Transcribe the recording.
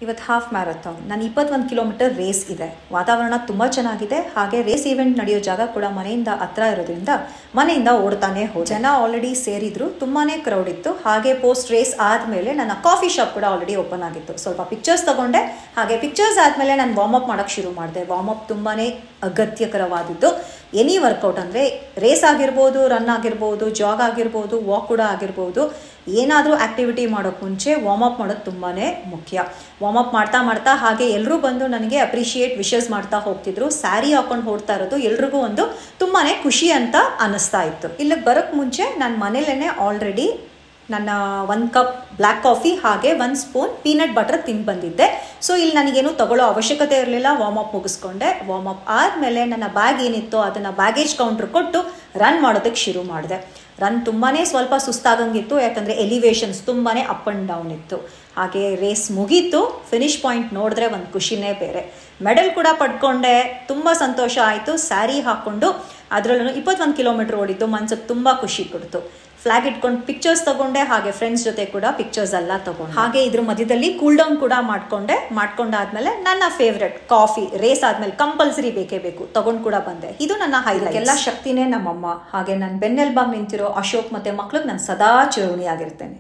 ಇವತ್ತು half marathon, ನಾನು 21 kilometre race ಇದೆ. ವಾತಾವರಣ ತುಂಬ ಚೆನ್ನಾಗಿದೆ. ಹಾಗೆ ರೇಸ್ ಈವೆಂಟ್ ನಡೆಯೋ ಜಾಗ ಕೂಡ ಮನೆಯಿಂದ ಹತ್ರ ಇರೋದ್ರಿಂದ ಮನೆಯಿಂದ ಓಡ್ತಾನೆ ಹೋದೆ. ಜನ ಆಲ್ರೆಡಿ ಸೇರಿದ್ರು, ತುಂಬಾ ಕ್ರೌಡ್ ಇತ್ತು. ಹಾಗೆ ಪೋಸ್ಟ್ ರೇಸ್ ಆದಮೇಲೆ ನನ್ನ ಕಾಫಿ ಶಾಪ್ ಕೂಡ ಆಲ್ರೆಡಿ ಓಪನ್ ಆಗಿತ್ತು. ಸ್ವಲ್ಪ ಪಿಕ್ಚರ್ಸ್ ತಗೊಂಡೆ. ಹಾಗೆ ಪಿಕ್ಚರ್ಸ್ ಆದಮೇಲೆ ನಾನು ವಾರ್ಮಪ್ ಮಾಡೋಕ್ಕೆ ಶುರು ಮಾಡಿದೆ. ವಾರ್ಮಪ್ ತುಂಬಾ ಅಗತ್ಯಕರವಾದದ್ದು. ಎನಿ ವರ್ಕೌಟ್ ಅಂದರೆ ರೇಸ್ ಆಗಿರ್ಬೋದು, ರನ್ ಆಗಿರ್ಬೋದು, ಜಾಗ್ ಆಗಿರ್ಬೋದು, ವಾಕ್ ಕೂಡ ಆಗಿರ್ಬೋದು, ಏನಾದರೂ ಆ್ಯಕ್ಟಿವಿಟಿ ಮಾಡೋಕ್ಕೆ ಮುಂಚೆ ವಾರ್ಮಪ್ ಮಾಡೋದು ತುಂಬಾ ಮುಖ್ಯ. ವಾರ್ಮಪ್ ಮಾಡ್ತಾ ಮಾಡ್ತಾ ಹಾಗೆ ಎಲ್ಲರೂ ಬಂದು ನನಗೆ ಅಪ್ರಿಷಿಯೇಟ್ ವಿಶಸ್ ಮಾಡ್ತಾ ಹೋಗ್ತಿದ್ರು. ಸ್ಯಾರಿ ಹಾಕೊಂಡು ಓಡ್ತಾ ಇರೋದು ಎಲ್ರಿಗೂ ಒಂದು ತುಂಬಾ ಖುಷಿ ಅಂತ ಅನ್ನಿಸ್ತಾ ಇತ್ತು. ಇಲ್ಲಿಗೆ ಬರೋಕ್ಕೆ ಮುಂಚೆ ನಾನು ಮನೇಲೇ ಆಲ್ರೆಡಿ ನನ್ನ 1 ಕಪ್ ಬ್ಲ್ಯಾಕ್ ಕಾಫಿ ಹಾಗೆ 1 ಸ್ಪೂನ್ ಪೀನಟ್ ಬಟರ್ ತಿಂದು ಬಂದಿದ್ದೆ. ಸೊ ಇಲ್ಲಿ ನನಗೇನು ತಗೊಳ್ಳೋ ಅವಶ್ಯಕತೆ ಇರಲಿಲ್ಲ. ವಾರ್ಮಪ್ ಮುಗಿಸ್ಕೊಂಡೆ. ವಾರ್ಮಪ್ ಆದಮೇಲೆ ನನ್ನ ಬ್ಯಾಗ್ ಏನಿತ್ತು ಅದನ್ನು ಬ್ಯಾಗೇಜ್ ಕೌಂಟ್ರ್ ಕೊಟ್ಟು ರನ್ ಮಾಡೋದಕ್ಕೆ ಶುರು ಮಾಡಿದೆ. ರನ್ ತುಂಬಾ ಸ್ವಲ್ಪ ಸುಸ್ತಾಗಂಗಿತ್ತು, ಯಾಕಂದರೆ ಎಲಿವೇಶನ್ಸ್ ತುಂಬಾ ಅಪ್ ಆ್ಯಂಡ್ ಡೌನ್ ಇತ್ತು. ಹಾಗೆ ರೇಸ್ ಮುಗೀತು. ಫಿನಿಶ್ ಪಾಯಿಂಟ್ ನೋಡಿದ್ರೆ ಒಂದು ಖುಷಿನೇ ಬೇರೆ. ಮೆಡಲ್ ಕೂಡ ಪಡ್ಕೊಂಡೆ. ತುಂಬ ಸಂತೋಷ ಆಯಿತು. ಸ್ಯಾರಿ ಹಾಕ್ಕೊಂಡು ಅದರಲ್ಲೂ 21 ಕಿಲೋಮೀಟ್ರ್ ಓಡಿದ್ದು ಮನ್ಸಿಗೆ ತುಂಬ ಖುಷಿ ಕೊಡ್ತು. ಫ್ಲಾಗ್ ಇಟ್ಕೊಂಡು ಪಿಕ್ಚರ್ಸ್ ತಗೊಂಡೆ. ಹಾಗೆ ಫ್ರೆಂಡ್ಸ್ ಜೊತೆ ಕೂಡ ಪಿಕ್ಚರ್ಸ್ ಎಲ್ಲ ತಗೊಂಡೆ. ಹಾಗೆ ಇದ್ರ ಮಧ್ಯದಲ್ಲಿ ಕೂಲ್ ಡೌನ್ ಕೂಡ ಮಾಡ್ಕೊಂಡಾದ್ಮೇಲೆ ನನ್ನ ಫೇವ್ರೆಟ್ ಕಾಫಿ ರೇಸ್ ಆದ್ಮೇಲೆ ಕಂಪಲ್ಸರಿ ಬೇಕೇ ಬೇಕು ತಗೊಂಡು ಕೂಡ ಬಂದೆ. ಇದು ನನ್ನ ಹೈಲೈಟ್. ಎಲ್ಲ ಶಕ್ತಿನೇ ನಮ್ಮಮ್ಮ. ಹಾಗೆ ನನ್ನ ಬೆನ್ನೆಲ್ಬಾಗ್ ನಿಂತಿರೋ ಅಶೋಕ್ ಮತ್ತೆ ಮಕ್ಳಿಗೆ ನಾನು ಸದಾ ಚಿರಋಣಿಯಾಗಿರ್ತೇನೆ.